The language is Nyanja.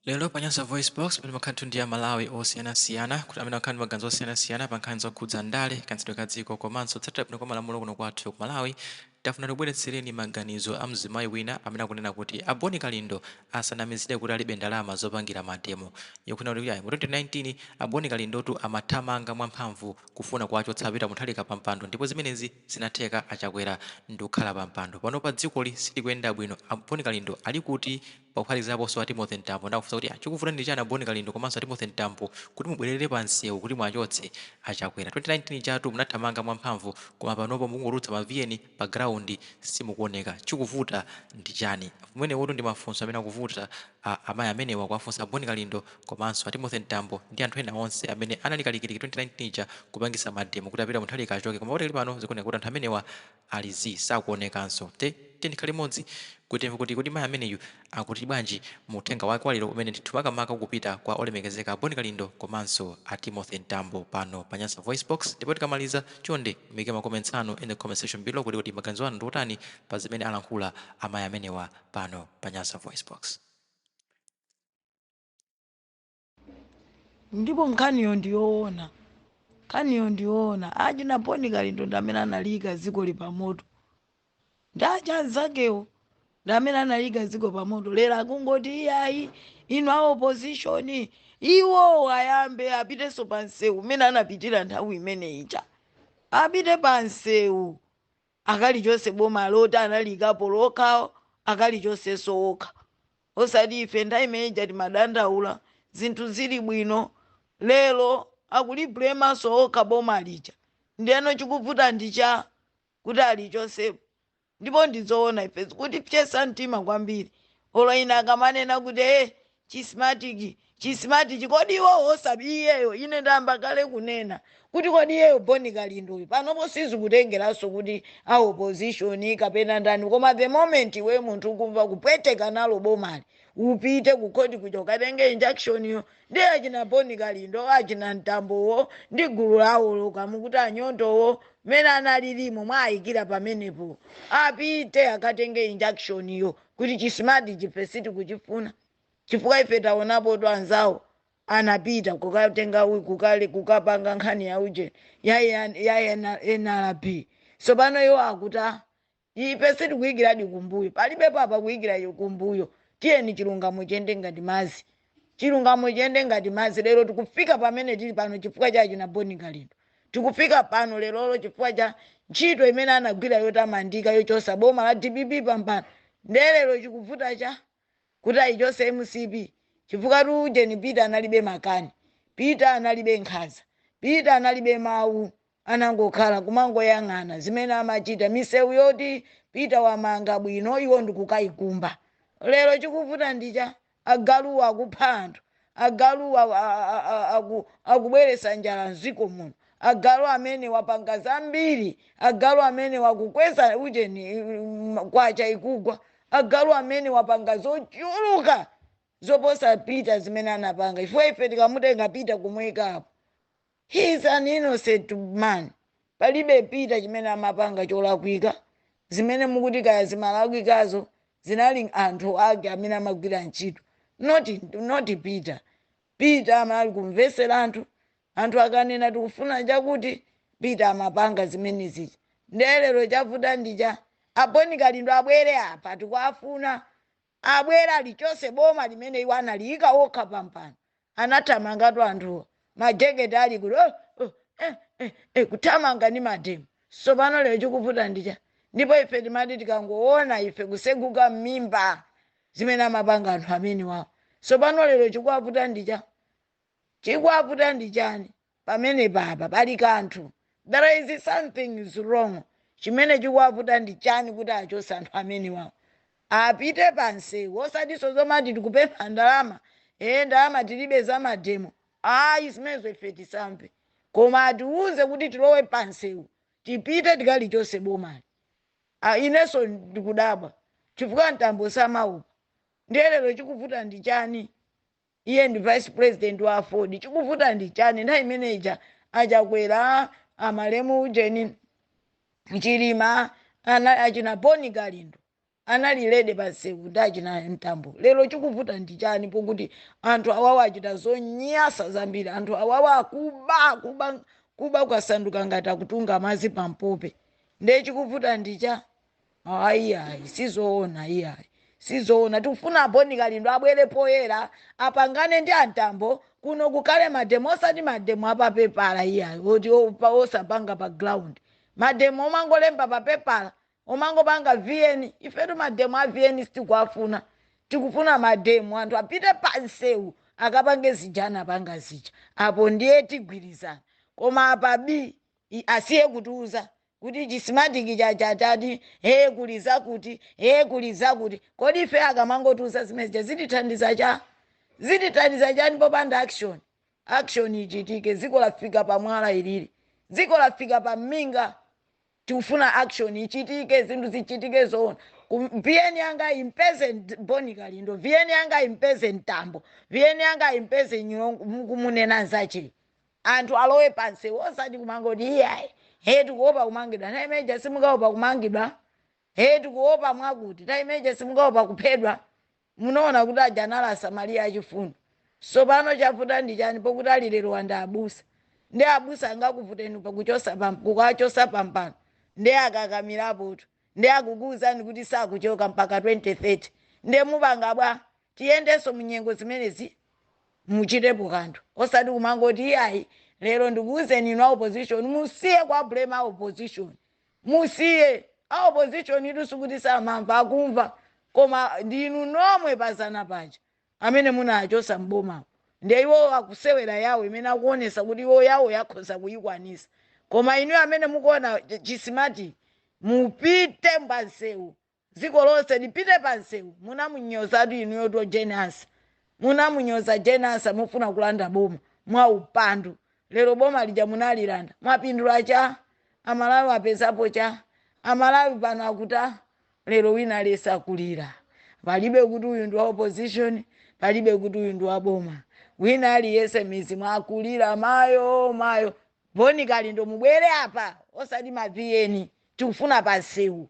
Lelo pa Nyasa VoiceBox pali makhanthi ndi Amalawi osiyanasiyana kuti amene akhani maganizo osiyanasiyana pa nkhani zokhudza ndale kansidwe ka dziko komanso tsatira bwino kwa malamulo kuno kwathu ku Malawi. Tafuna tibweretsereni maganizo a mzimayi wina amene akunena kuti a Bon Kalindo asanamizidwe kuti alibe ndalama zopangira mademo. Yokhuna kuti mu 2019 a Bon Kalindotu amathamanga mwamphamvu kufuna kuwachotsa apita muthalika pa mpando ndipo zimenezi zinatheka a Chakwera ndi kukhala pa mpando. Pano pa dzikoli sitikuyenda bwino. A Bon Kalindo ali kuti pakuphatikizapo so a Timothy Mtmbo ndakufunsa kuti chikuvuta ndi chani a Bon Kalindo komanso a Timothy Mtmbo kuti mubwerere pa Mseu kuti mwachotse a Chakwera. 2019 chatu munathamanga mwamphamvu koma panopo mukungorutsa ma VN pa ground simukuoneka. Chikuvuta ndi chani? Mwene wotu ndi mafunso amene akuvuta amayi amenewa kuwafunsa Bon Kalindo komanso a Timothy Mtmbo ndi anthu ena onse amene analikalikiliki 2019 cha kupangisa mademo kuti apita muthalika achoke koma kuti pano zikuoneka kuti anthu amenewa ali sakuonekanso. Tikhale limodzi kuti mayi ameneyu akuti bwanji muthenga wake walero umene ndithu makamaka ukupita kwa olemekezeka Bon Kalindo komanso a Timothy Mtmbo pano pa Nyasa VoiceBox. Ndipo tikamaliza chonde mike makoments anu in the comment section below kuti maganizo anu ndi otani pa zimene alankhula amayi amenewa pano pa Nyasa VoiceBox. Ndipo nkhaniyo ndiyoona achina Bon Kalindo ndamene analika ziko lipamoto ndacha zakewo ndamene analika ziko pamoto lero akungoti iyayi ino a opposition iwo ayambe apiteso pa Mseu umene anapitira nthawi imene ija apite pa Mseu akalichonse boma loti analikapo lokhawo akalichonsenso okha osati ife nthawi imene ija timadandaula zinthu zili bwino lero akulibulemanso okha boma lija ndiyeno chikuvuta ndicha kuti alichonsepo. Ndipo ndizoona ife kuti pyesa mtima kwambiri olo ina akamanena kuti chismatiki kodi iwo osabiyeyo ine ndamba kale kunena kuti kodi iyeyo Bon Kalindo panopo sizikutengeranso kuti a opposition kapena ndani koma the moment we munthu ukumva kupweteka nalo bomali upite kukhoti kuja ukatenge injection yo ndi achina Bon Kalindo achina Mtambowo ndi gulu lawo lokamukuti anyondowo mene analilimo mwayikira pamenepo apite akatenge injection yo kuti chismati chifesiti kuchifuna chifukwa ife taonapo to anzawo anapita kukatenga kukapanga nkhani ya uje ya NRP so pano yo akuta ife sitikuyikiradi kumbuyo palibe papa kuyikira yo kumbuyo tiyeni chilungamo chende ngati mazi lero tikufika pamene tili pano chifukwa cha achina Bon Kalindo tikufika pano lero chifukwa cha ntchito imene anagwira yotamandika yochosa boma la DPP pampano ndelero chikuvuta cha kuti ayichose MCP chifukwa tujeni Peter analibe makani Peter analibe nkhaza Peter analibe mawu anangokhala kumangoyang'ana zimene amachita Mseu yoti Peter wamanga bwino iwo ndikukayikumba lero chikuvuta ndicha agaluwa akupha anthu agaluwa akubweresa njala mziko muno agalu amene wapanga zambiri agalu amene wakukweza ujeni kwacha ikugwa agalu amene wapanga zochuluka zoposa Peter zimene anapanga ife tikamutenga Peter kumwekapo he is an innocent man palibe Peter chimene amapanga cholakwika zimene mukuti kaya zimalakwikazo zinali anthu ake amene amagwira ntchito not Peter amali kumvesera anthu akanena tikufuna chakuti Peter amapanga zimene zicha ndelero chavuta ndicha a Bon Kalindo abwere apa tikuafuna abwera alichose boma limene iwo analiyika okha pampano anathamangatu anthuwa majeketi ali kuti kuthamanga ndi mademo so pano lero chikuvuta ndicha ndipo ife timati tikangoona ife kuseguka m'mimba zimene amapanga anthu amene wawo so pano lero chikuwavuta ndichani pamene papa pali kanthu there is something is wrong chimene chikuwavuta ndichani kuti achose anthu amene wawo apite pa Mseu osatiso zomati tikupempha ndalama ndalama tilibe za mademo zimene ife tisamve koma atiuze kuti tilowe pa Mseu tipite tikalichose bomali inenso ndikudabwa chifukwa Mtambo samaupa ndelero chikuvuta ndichani iye ndi vice president wa Ford chikuvuta ndichani nthawi imene ija Chakwera amalemu ujeni Chilima achina Bon Kalindo analilede pansewu ndachina Mtambo. Lero chikuvuta ndi chani pokuti anthu awawa achita zonyasa zambiri, anthu awawa akuba kwasanduka ngati akutunga madzi pampope. Nde chikuvuta ndicha ayi sizoona iyayi sizoona. Tikufuna Bon Kalindo abwere poyera apangane ndi Mtambo kuno kukale mademo osati mademo apapepala iyayi oti osapanga pa ground. Mademo omangolemba papepala omangopanga VN. Ifetu mademo a VN sitikuwafuna. Tikufuna mademo anthu apite pansewu akapange zijana panga zija apo ndiye tigwirizana. Koma apabi asiye kutiuza kuti chisimatiki chachatati kuliza kuti kuliza kuti. Kodi ife akamangotiuza zimene zitithandiza chani popanda action ichitike. Dziko lafika pamwala ilili, dziko lafika paminga. Tikufuna action ichitike, zinthu zichitike zoona. VN yanga impeze Bon Kalindo, VN yanga impeze Mtambo, VN yanga impeze kumunena zache. Anthu alowe pansi osati kumangoti iyayi tikuopa kumangidwa taimeja simukaopa kumangidwa tikuopa mwakuti taimeja simukaopa kuphedwa. Munaona kuti ajanala asamaliya achifundo. So pano chavuta ndi chani pokuti ali lero wanda abusa. Ndi abusa angakuvuteni kukachosa pampano. Ndi akakamirapotu. Ndi akukuwuzani kuti sakuchoka mpaka 2030. Ndi mupanga bwa tiyendenso munyengo zimenezi muchitepo kanthu. Osati kumangoti iyayi lero ndikuwuzeni inu opposition musiye kwa blame opposition. Musiye opposition idusu kuti samamva akumva. Koma ndinu nomwe pazana paja amene munachosa mboma. Ndi iwo akusewera yawo imene akuonesa kuti iwo yawo yakhoza kuyikwanisa. Koma inu amene mukuona chisimati mupite pansewu. Dziko lonse lipite pansewu. Munamunyozatu inu yoto jenasa. Munamunyoza jenasa mufuna kulanda boma mwa upandu. Lero boma lija munalilanda mwapindula cha Amalawi apezapo cha Amalawi pano akuta lero wina lesa kulira. Palibe kuti uyu ndi wa opposition, palibe kuti uyu ndi wa boma. Wina aliyese mizimu akulira mayo. Bon Kalindo mubwere apa osati ma VN. Tikufuna pansewu.